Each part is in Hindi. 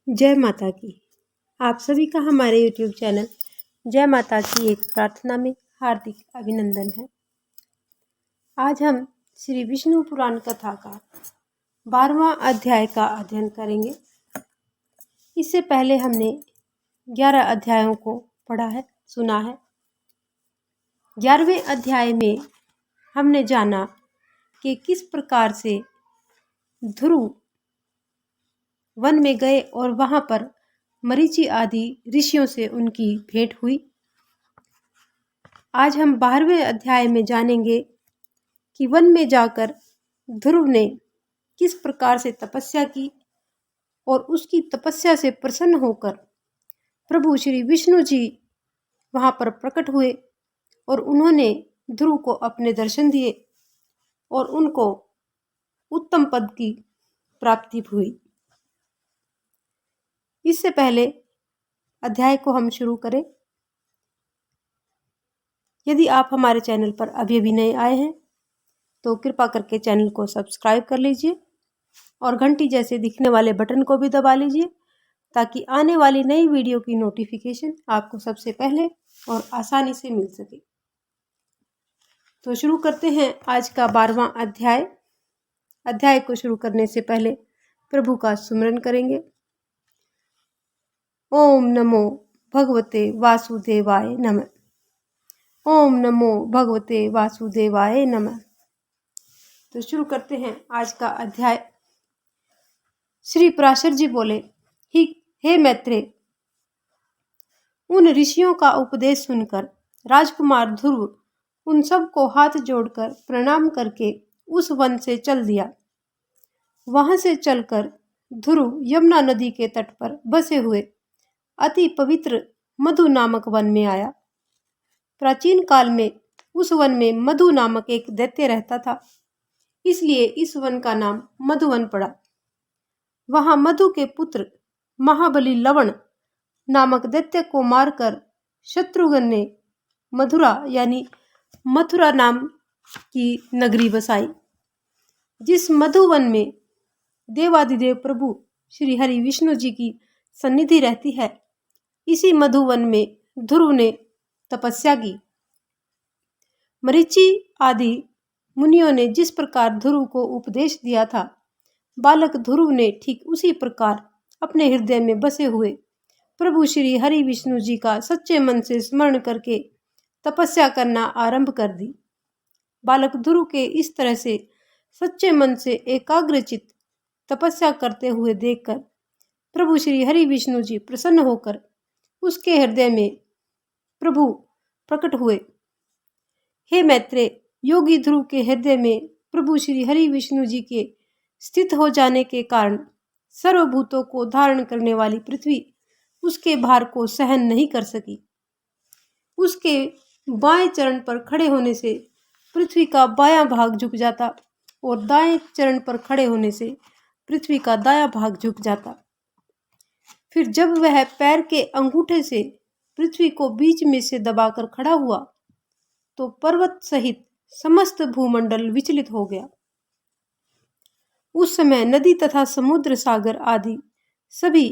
जय माता की। आप सभी का हमारे YouTube चैनल जय माता की एक प्रार्थना में हार्दिक अभिनंदन है। आज हम श्री विष्णु पुराण कथा का 12वां अध्याय का अध्ययन करेंगे। इससे पहले हमने 11 अध्यायों को पढ़ा है, सुना है। 11वें अध्याय में हमने जाना कि किस प्रकार से ध्रुव वन में गए और वहां पर मरीचि आदि ऋषियों से उनकी भेंट हुई। आज हम 12वें अध्याय में जानेंगे कि वन में जाकर ध्रुव ने किस प्रकार से तपस्या की और उसकी तपस्या से प्रसन्न होकर प्रभु श्री विष्णु जी वहां पर प्रकट हुए और उन्होंने ध्रुव को अपने दर्शन दिए और उनको उत्तम पद की प्राप्ति हुई। इससे पहले अध्याय को हम शुरू करें। यदि आप हमारे चैनल पर अभी नए आए हैं तो कृपा करके चैनल को सब्सक्राइब कर लीजिए और घंटी जैसे दिखने वाले बटन को भी दबा लीजिए ताकि आने वाली नई वीडियो की नोटिफिकेशन आपको सबसे पहले और आसानी से मिल सके। तो शुरू करते हैं आज का 12वां अध्याय। अध्याय को शुरू करने से पहले प्रभु का सुमिरन करेंगे। ओम नमो भगवते वासुदेवाय नमः। ओम नमो भगवते वासुदेवाय नमः। तो शुरू करते हैं आज का अध्याय। श्री पराशर जी बोले, हे मैत्रेय, उन ऋषियों का उपदेश सुनकर राजकुमार ध्रुव उन सब को हाथ जोड़कर प्रणाम करके उस वन से चल दिया। वहां से चलकर ध्रुव यमुना नदी के तट पर बसे हुए अति पवित्र मधु नामक वन में आया। प्राचीन काल में उस वन में मधु नामक एक दैत्य रहता था, इसलिए इस वन का नाम मधुवन पड़ा। वहां मधु के पुत्र महाबली लवण नामक दैत्य को मारकर शत्रुघ्न ने मथुरा यानी मथुरा नाम की नगरी बसाई। जिस मधुवन में देवादिदेव प्रभु श्री हरि विष्णु जी की सन्निधि रहती है, इसी मधुवन में ध्रुव ने तपस्या की। मरीचि आदि मुनियों ने जिस प्रकार ध्रुव को उपदेश दिया था, बालक ध्रुव ने ठीक उसी प्रकार अपने हृदय में बसे हुए प्रभु श्री हरि विष्णु जी का सच्चे मन से स्मरण करके तपस्या करना आरंभ कर दी। बालक ध्रुव के इस तरह से सच्चे मन से एकाग्रचित तपस्या करते हुए देखकर प्रभु श्री हरि विष्णु जी प्रसन्न होकर उसके हृदय में प्रभु प्रकट हुए। हे मैत्रेय, योगी ध्रुव के हृदय में प्रभु श्री हरि विष्णु जी के स्थित हो जाने के कारण सर्वभूतों को धारण करने वाली पृथ्वी उसके भार को सहन नहीं कर सकी। उसके बाएं चरण पर खड़े होने से पृथ्वी का बायां भाग झुक जाता और दाएं चरण पर खड़े होने से पृथ्वी का दायां भाग झुक जाता। फिर जब वह पैर के अंगूठे से पृथ्वी को बीच में से दबाकर खड़ा हुआ तो पर्वत सहित समस्त भूमंडल विचलित हो गया। उस समय नदी तथा समुद्र सागर आदि सभी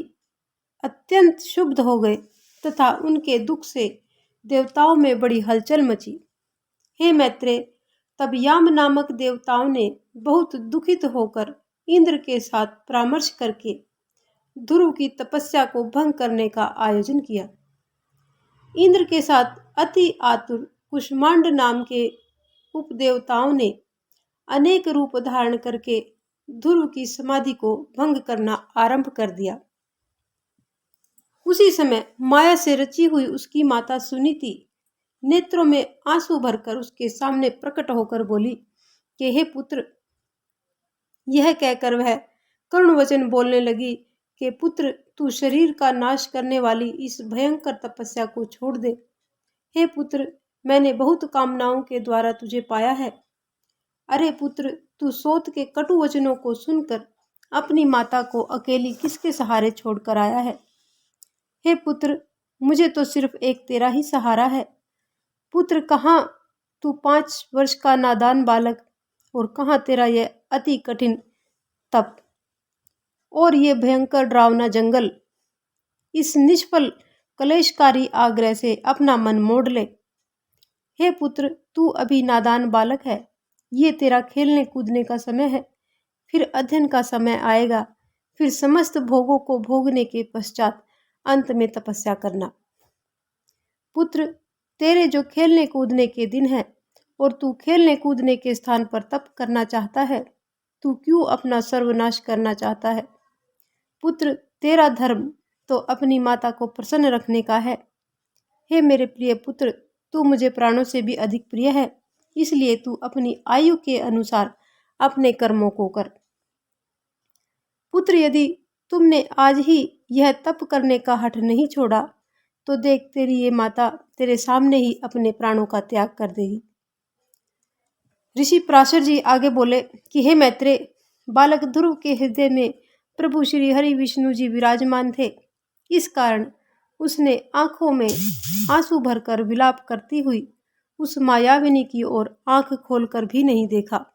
अत्यंत क्षुब्ध हो गए तथा उनके दुख से देवताओं में बड़ी हलचल मची। हे मैत्रेय, तब याम नामक देवताओं ने बहुत दुखित होकर इंद्र के साथ परामर्श करके ध्रुव की तपस्या को भंग करने का आयोजन किया। इंद्र के साथ अति आतुर कुष्मांड नाम के उपदेवताओं ने अनेक रूप धारण करके ध्रुव की समाधि को भंग करना आरंभ कर दिया। उसी समय माया से रची हुई उसकी माता सुनीति नेत्रों में आंसू भरकर उसके सामने प्रकट होकर बोली कि हे पुत्र। यह कहकर वह करुण वचन बोलने लगी कि पुत्र, तू शरीर का नाश करने वाली इस भयंकर तपस्या को छोड़ दे। हे पुत्र, मैंने बहुत कामनाओं के द्वारा तुझे पाया है। अरे पुत्र, तू सोत के कटु वचनों को सुनकर अपनी माता को अकेली किसके सहारे छोड़कर आया है। हे पुत्र, मुझे तो सिर्फ एक तेरा ही सहारा है। पुत्र, कहाँ तू 5 वर्ष का नादान बालक और कहाँ तेरा यह अति कठिन तप और ये भयंकर डरावना जंगल इस निष्फल कलेशकारी आग्रह से अपना मन मोड़ ले। हे पुत्र, तू अभी नादान बालक है। ये तेरा खेलने कूदने का समय है। फिर अध्ययन का समय आएगा। फिर समस्त भोगों को भोगने के पश्चात अंत में तपस्या करना। पुत्र, तेरे जो खेलने कूदने के दिन है और तू खेलने कूदने के स्थान पर तप करना चाहता है, तू क्यों अपना सर्वनाश करना चाहता है? पुत्र, तेरा धर्म तो अपनी माता को प्रसन्न रखने का है। हे मेरे प्रिय पुत्र, तू मुझे प्राणों से भी अधिक प्रिय है, इसलिए तू अपनी आयु के अनुसार अपने कर्मों को कर। पुत्र, यदि तुमने आज ही यह तप करने का हठ नहीं छोड़ा तो देख, तेरी ये माता तेरे सामने ही अपने प्राणों का त्याग कर देगी। ऋषि पराशर जी आगे बोले कि हे मैत्रेय, बालक ध्रुव के हृदय में प्रभु श्री हरि विष्णु जी विराजमान थे। इस कारण उसने आंखों में आंसू भरकर विलाप करती हुई उस मायाविनी की ओर आंख खोलकर भी नहीं देखा।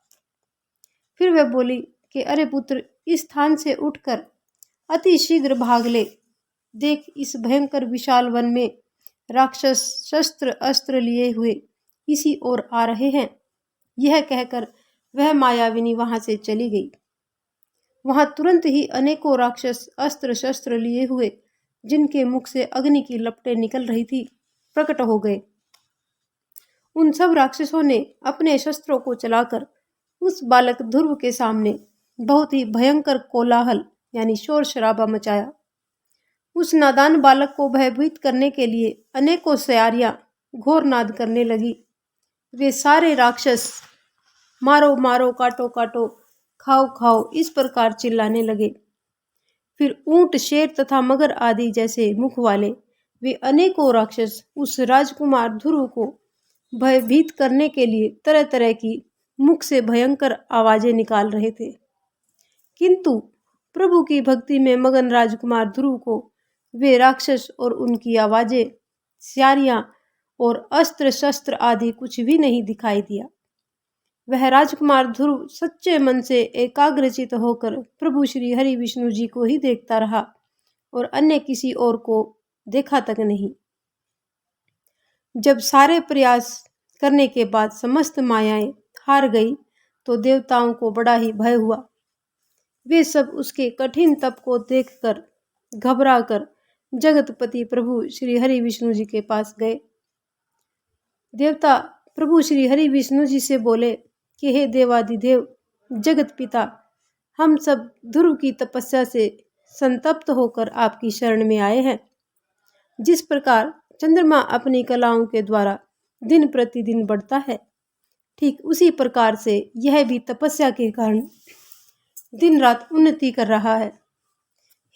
फिर वह बोली कि अरे पुत्र, इस स्थान से उठकर अति शीघ्र भाग ले। देख, इस भयंकर विशाल वन में राक्षस शस्त्र अस्त्र लिए हुए इसी ओर आ रहे हैं। यह कहकर वह मायाविनी वहां से चली गई। वहां तुरंत ही अनेकों राक्षस अस्त्र शस्त्र लिए हुए, जिनके मुख से अग्नि की लपटें निकल रही थी, प्रकट हो गए। उन सब राक्षसों ने अपने शस्त्रों को चलाकर उस बालक ध्रुव के सामने बहुत ही भयंकर कोलाहल यानी शोर शराबा मचाया। उस नादान बालक को भयभीत करने के लिए अनेकों सयारियां घोर नाद करने लगी। वे सारे राक्षस मारो मारो, काटो काटो, खाओ खाओ, इस प्रकार चिल्लाने लगे। फिर ऊंट, शेर तथा मगर आदि जैसे मुख वाले वे अनेकों राक्षस उस राजकुमार ध्रुव को भयभीत करने के लिए तरह तरह की मुख से भयंकर आवाजें निकाल रहे थे। किंतु प्रभु की भक्ति में मगन राजकुमार ध्रुव को वे राक्षस और उनकी आवाजें, स्यारियां और अस्त्र शस्त्र आदि कुछ भी नहीं दिखाई दिया। वह राजकुमार ध्रुव सच्चे मन से एकाग्रचित होकर प्रभु श्री हरि विष्णु जी को ही देखता रहा और अन्य किसी और को देखा तक नहीं। जब सारे प्रयास करने के बाद समस्त मायाएं हार गई तो देवताओं को बड़ा ही भय हुआ। वे सब उसके कठिन तप को देखकर घबराकर जगतपति प्रभु श्री हरि विष्णु जी के पास गए। देवता प्रभु श्री हरि विष्णु जी से बोले कि हे देवादिदेव, जगत पिता, हम सब ध्रुव की तपस्या से संतप्त होकर आपकी शरण में आए हैं। जिस प्रकार चंद्रमा अपनी कलाओं के द्वारा दिन प्रतिदिन बढ़ता है, ठीक उसी प्रकार से यह भी तपस्या के कारण दिन रात उन्नति कर रहा है।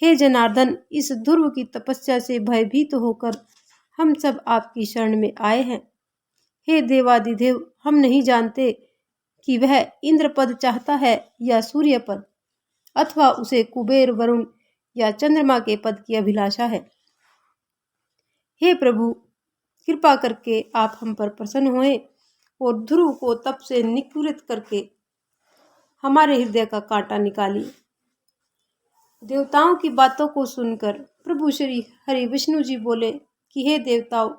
हे जनार्दन, इस ध्रुव की तपस्या से भयभीत होकर हम सब आपकी शरण में आए हैं। हे देवादिदेव, हम नहीं जानते कि वह इंद्र पद चाहता है या सूर्य पद, अथवा उसे कुबेर, वरुण या चंद्रमा के पद की अभिलाषा है। हे प्रभु, कृपा करके आप हम पर प्रसन्न होएं और ध्रुव को तप से निकुरित करके हमारे हृदय का कांटा निकालिए। देवताओं की बातों को सुनकर प्रभु श्री हरि विष्णु जी बोले कि हे देवताओं,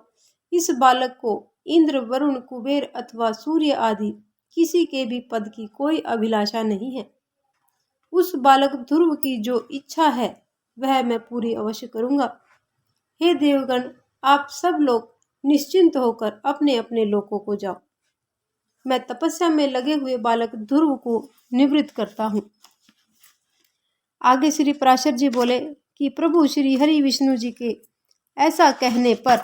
इस बालक को इंद्र, वरुण, कुबेर अथवा सूर्य आदि किसी के भी पद की कोई अभिलाषा नहीं है। उस बालक ध्रुव की जो इच्छा है वह मैं पूरी अवश्य करूंगा। हे देवगण, आप सब लोग निश्चिंत होकर अपने अपने लोकों को जाओ। मैं तपस्या में लगे हुए बालक ध्रुव को निवृत्त करता हूँ। आगे श्री पराशर जी बोले कि प्रभु श्री हरि विष्णु जी के ऐसा कहने पर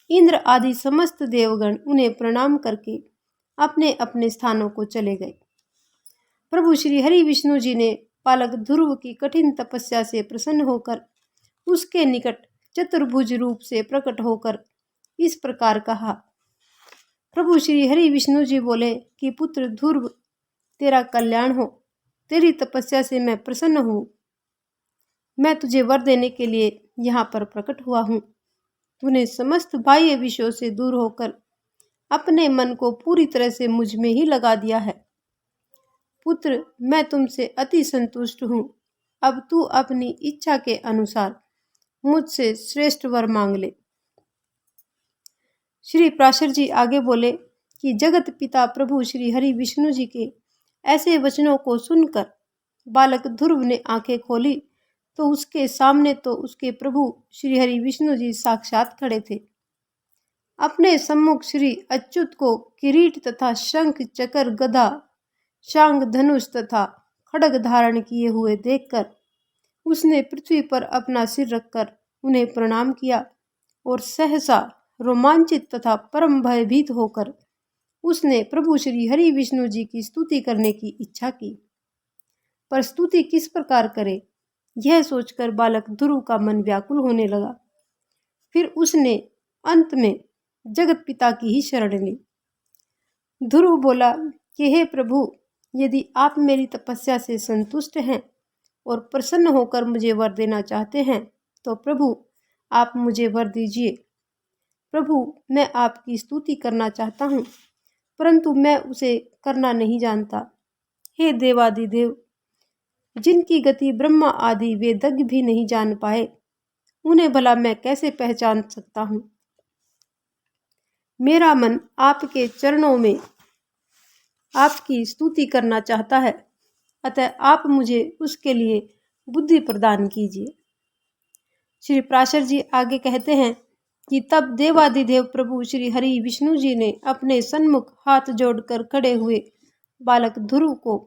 इंद्र आदि समस्त देवगण उन्हें प्रणाम करके अपने अपने स्थानों को चले गए। प्रभु श्री हरि विष्णु जी ने बालक ध्रुव की कठिन तपस्या से प्रसन्न होकर उसके निकट चतुर्भुज रूप से प्रकट होकर इस प्रकार कहा। प्रभु श्री हरि विष्णु जी बोले कि पुत्र ध्रुव, तेरा कल्याण हो। तेरी तपस्या से मैं प्रसन्न हूँ। मैं तुझे वर देने के लिए यहाँ पर प्रकट हुआ हूँ। तूने समस्त बाह्य विषयों से दूर होकर अपने मन को पूरी तरह से मुझ में ही लगा दिया है। पुत्र, मैं तुमसे अति संतुष्ट हूँ। अब तू अपनी इच्छा के अनुसार मुझसे श्रेष्ठ वर मांग ले। श्री पराशर जी आगे बोले कि जगत पिता प्रभु श्री हरि विष्णु जी के ऐसे वचनों को सुनकर बालक ध्रुव ने आंखें खोली तो उसके सामने तो उसके प्रभु श्री हरि विष्णु जी साक्षात खड़े थे। अपने सम्मुख श्री अच्युत को किरीट तथा शंख चक्र गदा शांग धनुष तथा खड्ग धारण किए हुए देखकर उसने पृथ्वी पर अपना सिर रखकर उन्हें प्रणाम किया और सहसा रोमांचित तथा परम भयभीत होकर उसने प्रभु श्री हरि विष्णु जी की स्तुति करने की इच्छा की। पर स्तुति किस प्रकार करे, यह सोचकर बालक ध्रुव का मन व्याकुल होने लगा। फिर उसने अंत में जगत पिता की ही शरण ली। ध्रुव बोला कि हे प्रभु, यदि आप मेरी तपस्या से संतुष्ट हैं और प्रसन्न होकर मुझे वर देना चाहते हैं तो प्रभु आप मुझे वर दीजिए। प्रभु, मैं आपकी स्तुति करना चाहता हूँ, परंतु मैं उसे करना नहीं जानता। हे देवादिदेव, जिनकी गति ब्रह्मा आदि वेदज्ञ भी नहीं जान पाए, उन्हें भला मैं कैसे पहचान सकता हूँ। मेरा मन आपके चरणों में आपकी स्तुति करना चाहता है, अतः आप मुझे उसके लिए बुद्धि प्रदान कीजिए। श्री पराशर जी आगे कहते हैं कि तब देवादिदेव प्रभु श्री हरि विष्णु जी ने अपने सन्मुख हाथ जोड़कर खड़े हुए बालक ध्रुव को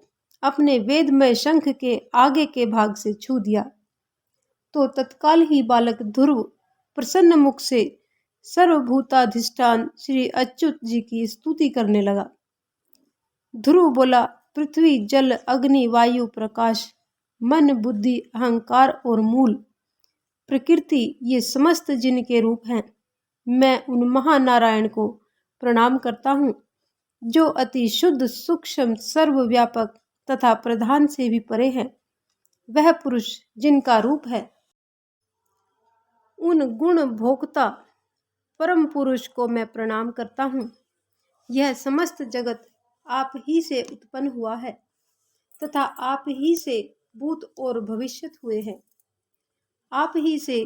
अपने वेदमय शंख के आगे के भाग से छू दिया तो तत्काल ही बालक ध्रुव प्रसन्न मुख से सर्वभूताधिष्ठान श्री अच्युत जी की स्तुति करने लगा। ध्रुव बोला, पृथ्वी जल अग्नि वायु प्रकाश मन बुद्धि अहंकार और मूल प्रकृति ये समस्त जिनके रूप हैं, मैं उन महानारायण को प्रणाम करता हूँ जो अति शुद्ध सूक्ष्म सर्वव्यापक तथा प्रधान से भी परे है। वह पुरुष जिनका रूप है उन गुण भोक्ता परम पुरुष को मैं प्रणाम करता हूँ। यह समस्त जगत आप ही से उत्पन्न हुआ है तथा आप ही से भूत और भविष्यत हुए हैं। आप ही से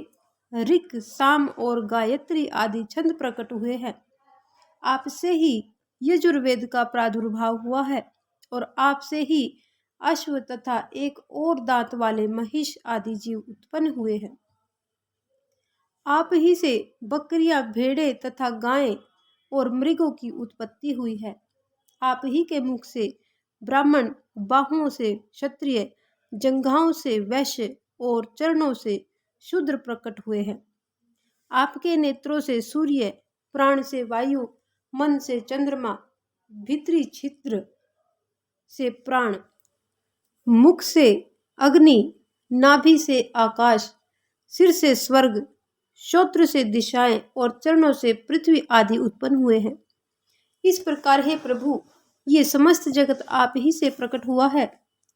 ऋक् साम और गायत्री आदि छंद प्रकट हुए हैं। आपसे ही यजुर्वेद का प्रादुर्भाव हुआ है और आपसे ही अश्व तथा एक और दांत वाले महिष आदि जीव उत्पन्न हुए हैं। आप ही से बकरियां भेड़े तथा गायें और मृगों की उत्पत्ति हुई है। आप ही के मुख से ब्राह्मण, बाहुओं से क्षत्रिय, जंघाओं से वैश्य और चरणों से शूद्र प्रकट हुए हैं। आपके नेत्रों से सूर्य, प्राण से वायु, मन से चंद्रमा, भीतरी छिद्र से प्राण, मुख से अग्नि, नाभि से आकाश, सिर से स्वर्ग, श्रोत्र से दिशाएं और चरणों से पृथ्वी आदि उत्पन्न हुए हैं। इस प्रकार हे प्रभु, ये समस्त जगत आप ही से प्रकट हुआ है।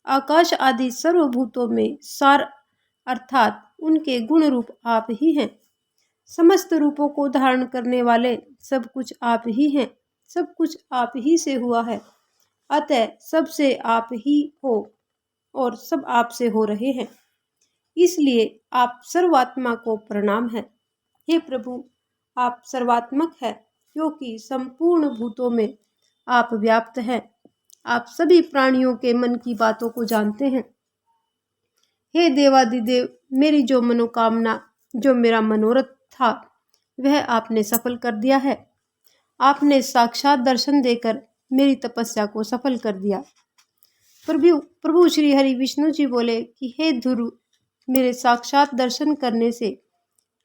आकाश आदि सर्वभूतों में सार अर्थात उनके गुण रूप आप ही हैं। समस्त रूपों को धारण करने वाले सब कुछ आप ही हैं। सब कुछ आप ही से हुआ है, अतः सबसे आप ही हो और सब आप से हो रहे हैं, इसलिए आप सर्वात्मा को प्रणाम है। हे प्रभु, आप सर्वात्मक है क्योंकि संपूर्ण भूतों में आप व्याप्त हैं। आप सभी प्राणियों के मन की बातों को जानते हैं। हे देवादिदेव, मेरी जो मनोकामना, जो मेरा मनोरथ था, वह आपने सफल कर दिया है। आपने साक्षात दर्शन देकर मेरी तपस्या को सफल कर दिया। प्रभु श्री हरि विष्णु जी बोले कि हे ध्रुव, मेरे साक्षात दर्शन करने से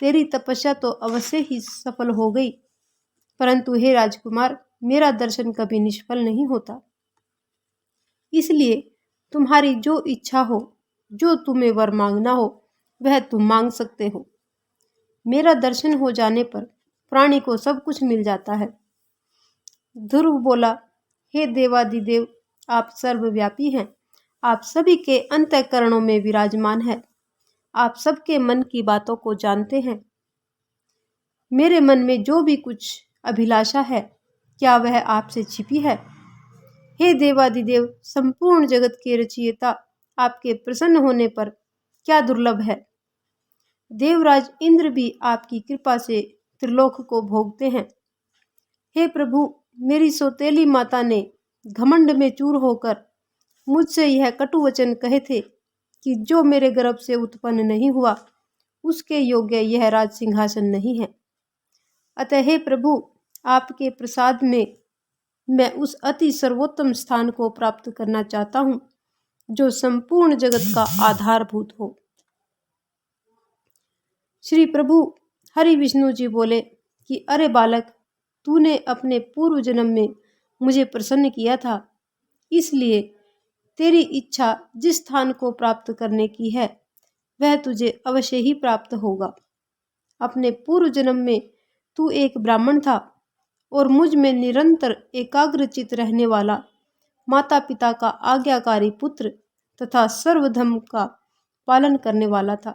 तेरी तपस्या तो अवश्य ही सफल हो गई, परंतु हे राजकुमार, मेरा दर्शन कभी निष्फल नहीं होता। इसलिए तुम्हारी जो इच्छा हो, जो तुम्हें वर मांगना हो, वह तुम मांग सकते हो। मेरा दर्शन हो जाने पर प्राणी को सब कुछ मिल जाता है। ध्रुव बोला, हे देवादिदेव, आप सर्वव्यापी हैं। आप सभी के अंतःकरणों में विराजमान है। आप सबके मन की बातों को जानते हैं। मेरे मन में जो भी कुछ अभिलाषा है, क्या वह आपसे छिपी है? हे देवादिदेव, संपूर्ण जगत के रचयिता, आपके प्रसन्न होने पर क्या दुर्लभ है? देवराज इंद्र भी आपकी कृपा से त्रिलोक को भोगते हैं। हे प्रभु, मेरी सौतेली माता ने घमंड में चूर होकर मुझसे यह कटु वचन कहे थे कि जो मेरे गर्भ से उत्पन्न नहीं हुआ उसके योग्य यह राज सिंहासन नहीं है। अतः हे प्रभु, आपके प्रसाद में मैं उस अति सर्वोत्तम स्थान को प्राप्त करना चाहता हूँ जो संपूर्ण जगत का आधारभूत हो। श्री प्रभु हरि विष्णु जी बोले कि अरे बालक, तूने अपने पूर्व जन्म में मुझे प्रसन्न किया था, इसलिए तेरी इच्छा जिस स्थान को प्राप्त करने की है वह तुझे अवश्य ही प्राप्त होगा। अपने पूर्व जन्म में तू एक ब्राह्मण था और मुझ में निरंतर एकाग्रचित रहने वाला माता पिता का आज्ञाकारी पुत्र तथा सर्वधर्म का पालन करने वाला था।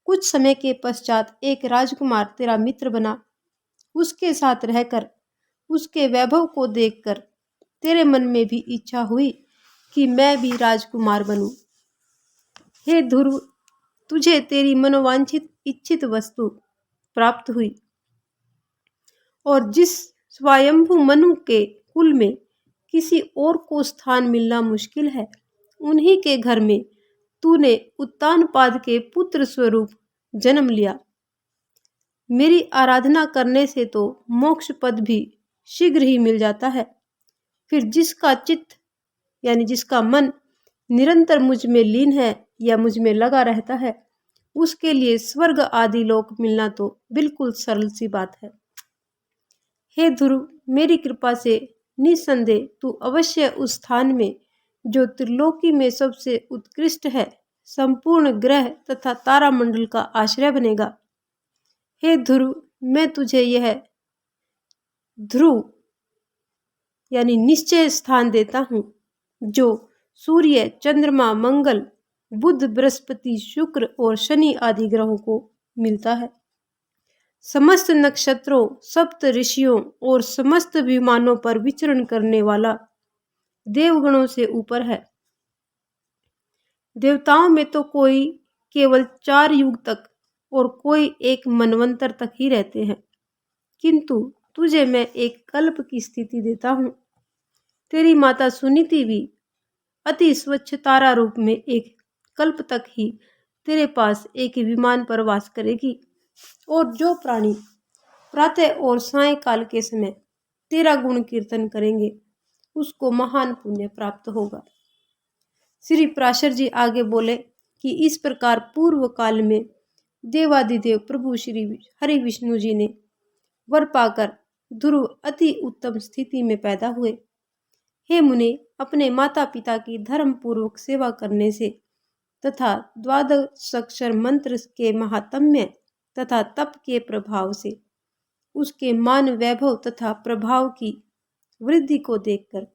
कुछ समय के पश्चात एक राजकुमार तेरा मित्र बना। उसके साथ रहकर उसके वैभव को देखकर तेरे मन में भी इच्छा हुई कि मैं भी राजकुमार बनूं। हे ध्रुव, तुझे तेरी मनोवांछित इच्छित वस्तु प्राप्त हुई और जिस स्वयंभू मनु के कुल में किसी और को स्थान मिलना मुश्किल है, उन्हीं के घर में तूने उत्तानपाद के पुत्र स्वरूप जन्म लिया। मेरी आराधना करने से तो मोक्ष पद भी शीघ्र ही मिल जाता है। फिर जिसका चित्त यानी जिसका मन निरंतर मुझ में लीन है या मुझ में लगा रहता है, उसके लिए स्वर्ग आदि लोक मिलना तो बिल्कुल सरल सी बात है। हे ध्रुव, मेरी कृपा से निसंदेह तू अवश्य उस स्थान में जो त्रिलोकी में सबसे उत्कृष्ट है, संपूर्ण ग्रह तथा तारामंडल का आश्रय बनेगा। हे ध्रुव, मैं तुझे यह ध्रुव यानी निश्चय स्थान देता हूँ जो सूर्य, चंद्रमा, मंगल, बुध, बृहस्पति, शुक्र और शनि आदि ग्रहों को मिलता है। समस्त नक्षत्रों, सप्त ऋषियों और समस्त विमानों पर विचरण करने वाला, देवगणों से ऊपर है। देवताओं में तो कोई केवल 4 युग तक और कोई एक मनवंतर तक ही रहते हैं, किंतु तुझे मैं एक कल्प की स्थिति देता हूँ। तेरी माता सुनीति भी अति स्वच्छ तारा रूप में एक कल्प तक ही तेरे पास एक विमान पर वास करेगी और जो प्राणी प्रातः और सायंकाल के समय तेरा गुण कीर्तन करेंगे उसको महान पुण्य प्राप्त होगा। श्री पराशर जी आगे बोले कि इस प्रकार पूर्व काल में देवादिदेव प्रभु श्री हरि विष्णु जी ने वर पाकर ध्रुव अति उत्तम स्थिति में पैदा हुए। हे मुने, अपने माता पिता की धर्म पूर्वक सेवा करने से तथा द्वादश अक्षर मंत्र के महात्म्य तथा तप के प्रभाव से उसके मान, वैभव तथा प्रभाव की वृद्धि को देखकर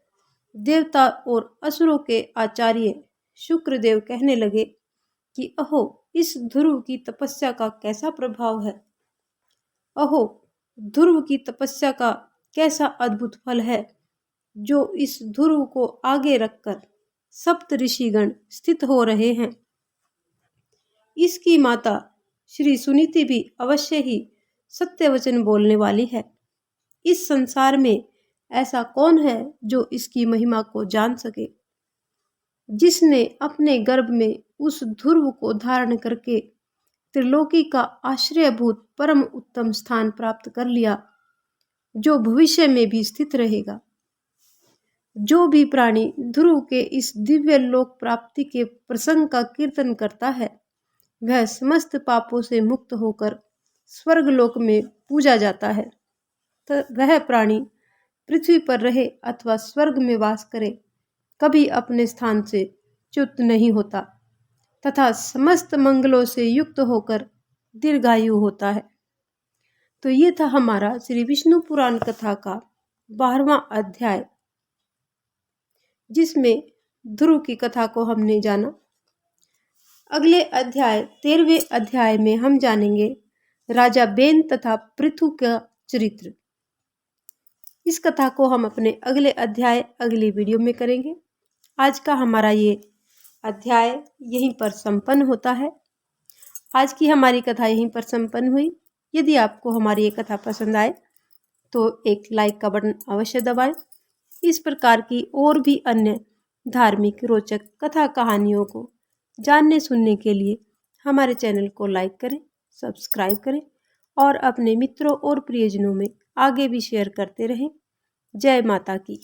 देवता और असुरों के आचार्य शुक्रदेव कहने लगे कि अहो, इस ध्रुव की तपस्या का कैसा प्रभाव है। अहो, ध्रुव की तपस्या का कैसा अद्भुत फल है जो इस ध्रुव को आगे रखकर सप्त ऋषिगण स्थित हो रहे हैं। इसकी माता श्री सुनीति भी अवश्य ही सत्य वचन बोलने वाली है। इस संसार में ऐसा कौन है जो इसकी महिमा को जान सके। जिसने अपने गर्भ में उस ध्रुव को धारण करके त्रिलोकी का आश्रयभूत परम उत्तम स्थान प्राप्त कर लिया, जो भविष्य में भी स्थित रहेगा। जो भी प्राणी ध्रुव के इस दिव्य लोक प्राप्ति के प्रसंग का कीर्तन करता है, वह समस्त पापों से मुक्त होकर स्वर्ग लोक में पूजा जाता है। तो वह प्राणी पृथ्वी पर रहे अथवा स्वर्ग में वास करे, कभी अपने स्थान से च्युत नहीं होता तथा समस्त मंगलों से युक्त होकर दीर्घायु होता है। तो ये था हमारा श्री विष्णु पुराण कथा का 12वां अध्याय, जिसमें ध्रुव की कथा को हमने जाना। अगले अध्याय 13वें अध्याय में हम जानेंगे राजा बेन तथा पृथु का चरित्र। इस कथा को हम अपने अगले अध्याय अगली वीडियो में करेंगे। आज का हमारा ये अध्याय यहीं पर संपन्न होता है। आज की हमारी कथा यहीं पर संपन्न हुई। यदि आपको हमारी ये कथा पसंद आए तो एक लाइक का बटन अवश्य दबाएं। इस प्रकार की और भी अन्य धार्मिक रोचक कथा कहानियों को जानने सुनने के लिए हमारे चैनल को लाइक करें, सब्सक्राइब करें और अपने मित्रों और प्रियजनों में आगे भी शेयर करते रहें। जय माता की।